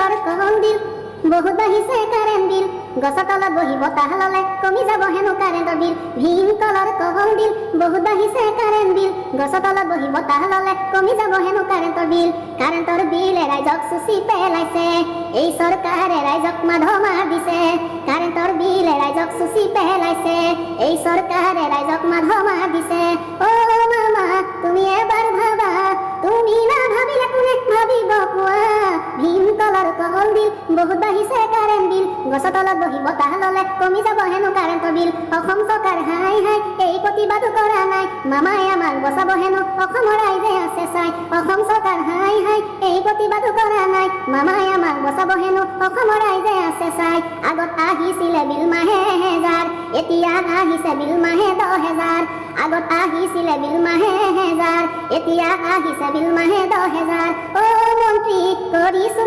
কলৰ কহন্দিল বহুত বাঢ়িছে কাৰেণ্ট বিল গছৰ তলত বহি বতাহ ললে কমি যাব হেনো কাৰেণ্টৰ বিল ভীম কলৰ কহন্দিল বহুত বাঢ়িছে কাৰেণ্ট বিল গছৰ তলত বহি বতাহ ললে কমি যাব হেনো কাৰেণ্টৰ বিল ৰাইজক চুচি পেলাইছে এই চৰকাৰে ৰাইজক মাধমাৰ দিছে কাৰেণ্টৰ বিল ৰাইজক চুচি পেলাইছে এই চৰকাৰে ৰাইজক মাধমাৰ দিছে অ মামা তুমি এবাৰ ভাবা তুমি না ভাবিলে কোনে ভাবিব কোৱা ভীম কলৰ কহন্দিল বহুত বাঢ়িছে কাৰেণ্ট বিল গছৰ তলত বহি বতাহ ললে কমি যাব হেনো কাৰেণ্টৰ বিল অসম চৰকাৰ হাই হাই এই প্ৰতিবাদো কৰা নাই মামাই আমাক বচাব হেনো অসমৰ ৰাইজে আছে চাই অসম চৰকাৰ হাই হাই এই প্ৰতিবাদো কৰা নাই মামাই আমাক বচাব হেনো অসমৰ ৰাইজে আছে চাই আগত আহিছিলে বিল মাহে 1000 এতিয়া আহিছে বিল মাহে 10000 আগত আহিছিলে বিল মাহে 1000 এতিয়া আহিছে বিল মাহে 10000 অ মন্ত্ৰী কৰিছো